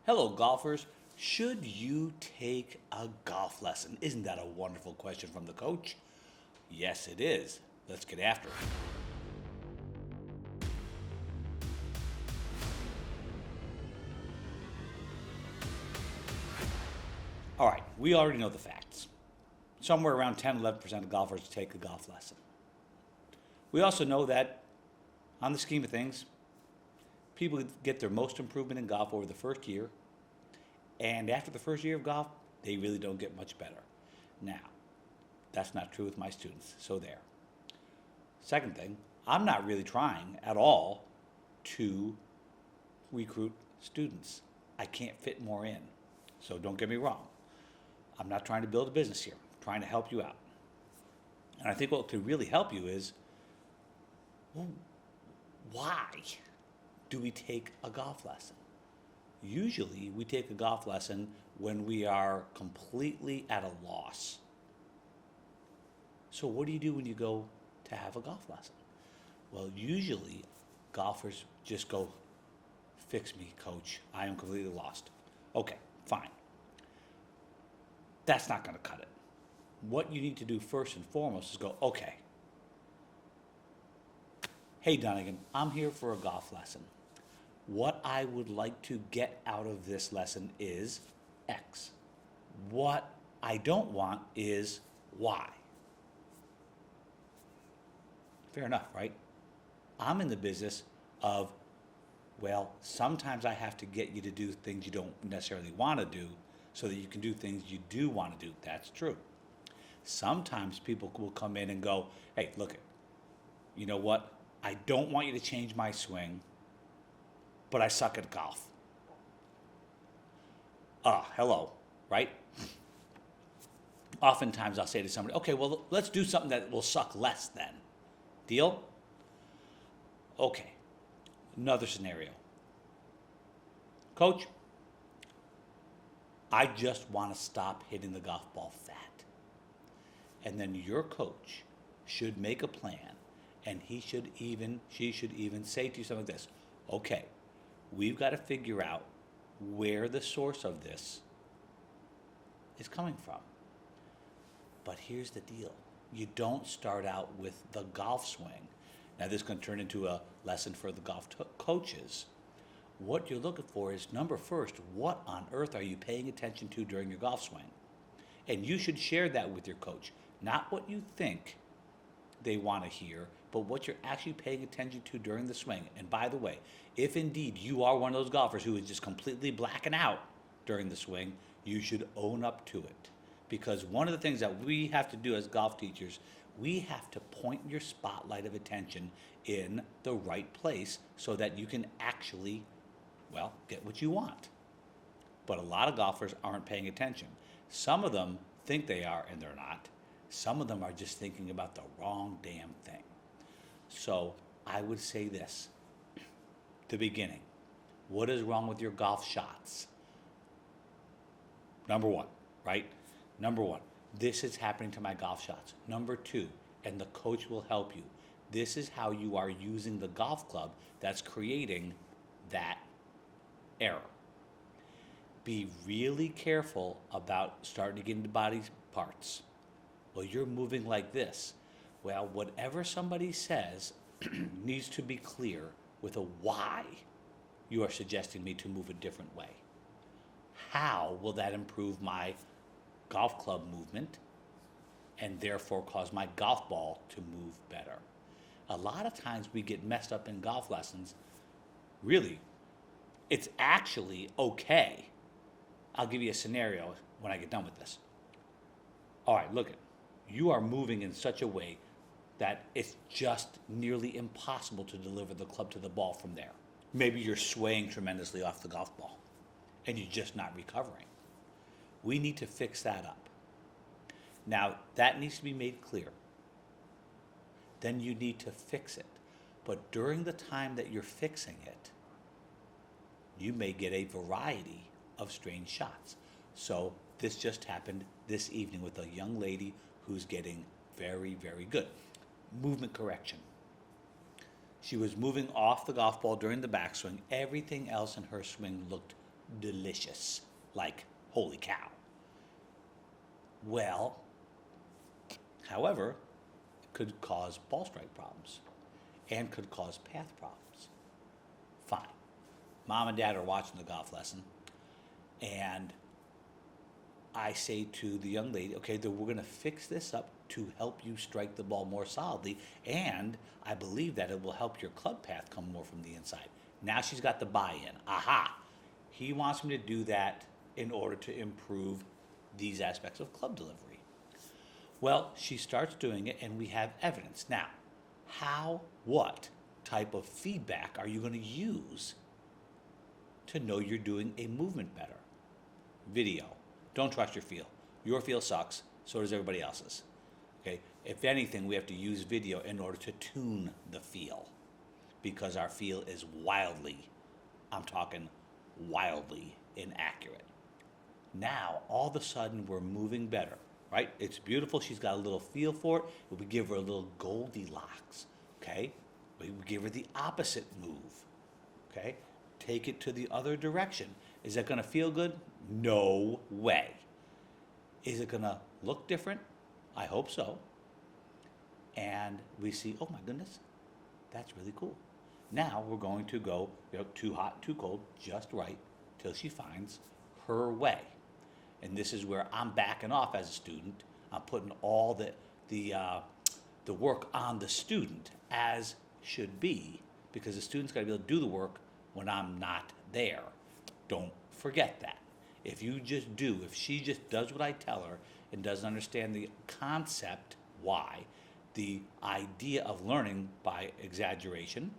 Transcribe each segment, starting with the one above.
Hello, golfers. Should you take a golf lesson? Isn't that a wonderful question from the coach? Yes, it is. Let's get after it. All right, we already know the facts. Somewhere around 10-11% of golfers take a golf lesson. We also know that, on the scheme of things, people get their most improvement in golf over the first year, and after the first year of golf, they really don't get much better. Now, that's not true with my students, so there. Second thing, I'm not really trying at all to recruit students. I can't fit more in. So don't get me wrong. I'm not trying to build a business here. I'm trying to help you out. And I think what could really help you is, well, why do we take a golf lesson? Usually we take a golf lesson when we are completely at a loss. So what do you do when you go to have a golf lesson? Well, usually golfers just go, fix me, coach. I am completely lost. Okay, fine. That's not going to cut it. What you need to do first and foremost is go, okay, hey, Dunigan, I'm here for a golf lesson. What I would like to get out of this lesson is X. What I don't want is Y. Fair enough, right? I'm in the business of, well, sometimes I have to get you to do things you don't necessarily want to do so that you can do things you do want to do. That's true. Sometimes people will come in and go, hey, look, you know what? I don't want you to change my swing, but I suck at golf. Hello, right? Oftentimes I'll say to somebody, okay, well, let's do something that will suck less then. Deal? Okay. Another scenario. Coach, I just want to stop hitting the golf ball fat. And then your coach should make a plan, and she should even say to you something like this. Okay, we've got to figure out where the source of this is coming from. But here's the deal. You don't start out with the golf swing. Now this is going to turn into a lesson for the golf coaches. What you're looking for is, number first, what on earth are you paying attention to during your golf swing? And you should share that with your coach. Not what you think they want to hear, but what you're actually paying attention to during the swing. And by the way, if indeed you are one of those golfers who is just completely blacking out during the swing, you should own up to it. Because one of the things that we have to do as golf teachers, we have to point your spotlight of attention in the right place so that you can actually, well, get what you want. But a lot of golfers aren't paying attention. Some of them think they are and they're not. Some of them are just thinking about the wrong damn thing. So I would say this, the beginning. What is wrong with your golf shots? Number one, right? Number one, this is happening to my golf shots. Number two, and the coach will help you. This is how you are using the golf club that's creating that error. Be really careful about starting to get into body parts. Well, you're moving like this. Well, whatever somebody says needs to be clear with a why you are suggesting me to move a different way. How will that improve my golf club movement and therefore cause my golf ball to move better? A lot of times we get messed up in golf lessons. Really, it's actually okay. I'll give you a scenario when I get done with this. All right, look, you are moving in such a way that it's just nearly impossible to deliver the club to the ball from there. Maybe you're swaying tremendously off the golf ball and you're just not recovering. We need to fix that up. Now, that needs to be made clear. Then you need to fix it. But during the time that you're fixing it, you may get a variety of strange shots. So this just happened this evening with a young lady who's getting very, very good. Movement correction. She was moving off the golf ball during the backswing. Everything else in her swing looked delicious. Like, holy cow. Well, however, it could cause ball strike problems and could cause path problems. Fine. Mom and dad are watching the golf lesson, and I say to the young lady, okay, we're going to fix this up to help you strike the ball more solidly, and I believe that it will help your club path come more from the inside. Now she's got the buy-in. Aha! He wants me to do that in order to improve these aspects of club delivery. Well, she starts doing it, and we have evidence. Now, what type of feedback are you going to use to know you're doing a movement better? Video. Don't trust your feel. Your feel sucks, so does everybody else's. Okay? If anything, we have to use video in order to tune the feel, because our feel is wildly, I'm talking wildly inaccurate. Now, all of a sudden, we're moving better, right? It's beautiful. She's got a little feel for it. We give her a little Goldilocks, okay? We give her the opposite move, okay? Take it to the other direction. Is that going to feel good? No way. Is it going to look different? I hope so. And we see, oh my goodness, that's really cool. Now we're going to go, too hot, too cold, just right, till she finds her way. And this is where I'm backing off as a student. I'm putting all the work on the student, as should be, because the student's got to be able to do the work when I'm not there. Don't forget that. If she just does what I tell her and doesn't understand the concept, why, the idea of learning by exaggeration,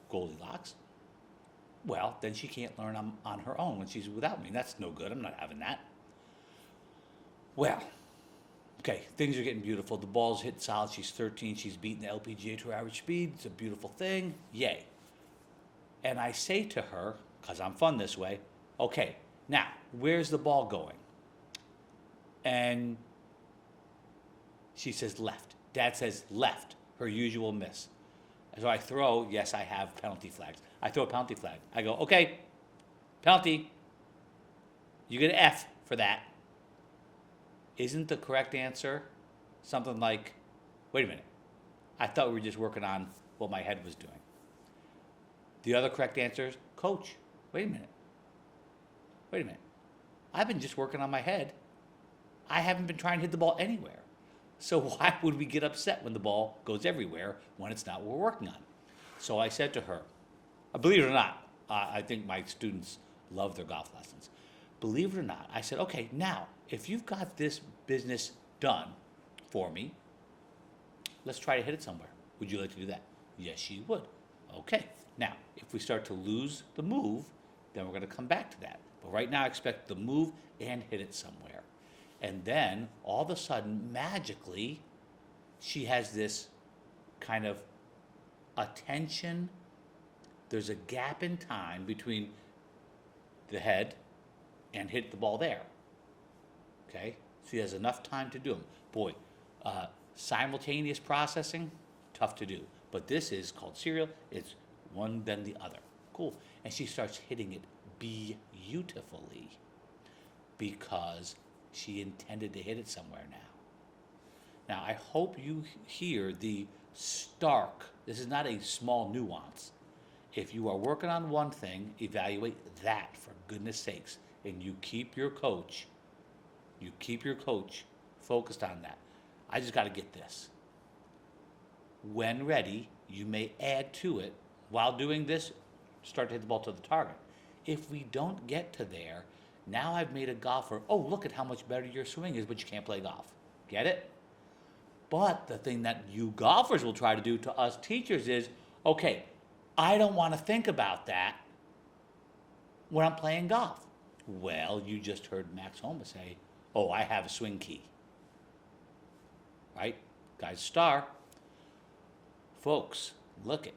Goldilocks, well, then she can't learn on her own when she's without me. That's no good. I'm not having that. Well, okay, things are getting beautiful. The ball's hit solid. She's 13. She's beating the LPGA to her average speed. It's a beautiful thing. Yay. And I say to her, because I'm fun this way, okay, now, where's the ball going? And she says left. Dad says left, her usual miss. So I throw, yes, I have penalty flags. I throw a penalty flag. I go, okay, penalty. You get an F for that. Isn't the correct answer something like, wait a minute, I thought we were just working on what my head was doing. The other correct answer is, coach, wait a minute. I've been just working on my head. I haven't been trying to hit the ball anywhere. So why would we get upset when the ball goes everywhere when it's not what we're working on? So I said to her, believe it or not, I think my students love their golf lessons. Believe it or not, I said, okay, now, if you've got this business done for me, let's try to hit it somewhere. Would you like to do that? Yes, she would. Okay. Now, if we start to lose the move, then we're going to come back to that. But right now, I expect the move and hit it somewhere. And then, all of a sudden, magically, she has this kind of attention. There's a gap in time between the head and hit the ball there. Okay? She has enough time to do them. Boy, simultaneous processing, tough to do. But this is called serial. It's one, then the other. Cool. And she starts hitting it beautifully because she intended to hit it somewhere now. Now, I hope you hear the stark, this is not a small nuance. If you are working on one thing, evaluate that for goodness sakes. And you keep your coach focused on that. I just got to get this. When ready, you may add to it. While doing this, start to hit the ball to the target. If we don't get to there, now I've made a golfer, oh, look at how much better your swing is, but you can't play golf. Get it? But the thing that you golfers will try to do to us teachers is, okay, I don't want to think about that when I'm playing golf. Well, you just heard Max Homa say, oh, I have a swing key. Right? Guy's a star. Folks, look it.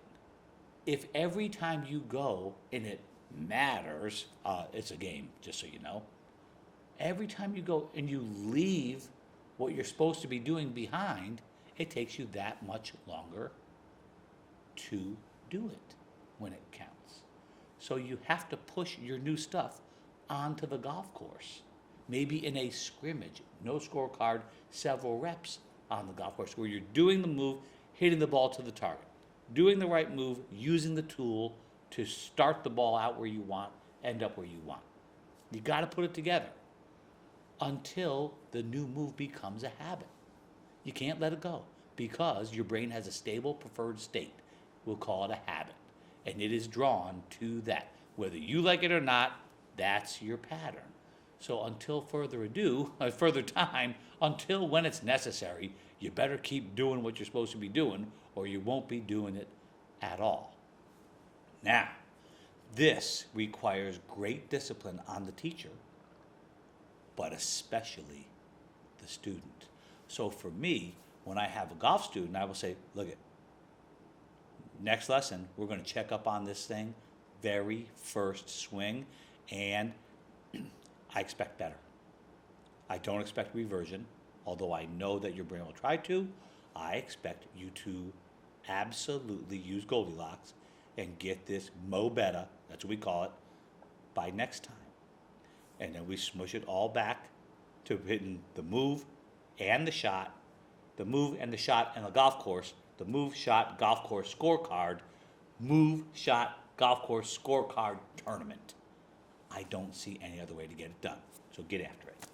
If every time you go, and it matters, it's a game, just so you know. Every time you go and you leave what you're supposed to be doing behind, it takes you that much longer to do it when it counts. So you have to push your new stuff onto the golf course. Maybe in a scrimmage, no scorecard, several reps on the golf course where you're doing the move, hitting the ball to the target, doing the right move, using the tool to start the ball out where you want, end up where you want. You got to put it together until the new move becomes a habit. You can't let it go because your brain has a stable preferred state. We'll call it a habit. And it is drawn to that. Whether you like it or not, that's your pattern. So until further time, until when it's necessary, you better keep doing what you're supposed to be doing or you won't be doing it at all. Now, this requires great discipline on the teacher, but especially the student. So for me, when I have a golf student, I will say, look it, next lesson, we're going to check up on this thing very first swing, and I expect better. I don't expect reversion, although I know that your brain will try to. I expect you to absolutely use Goldilocks and get this mo better, that's what we call it, by next time. And then we smush it all back to hitting the move and the shot, the move and the shot and the golf course, the move, shot, golf course scorecard, move, shot, golf course scorecard tournament. I don't see any other way to get it done. So get after it.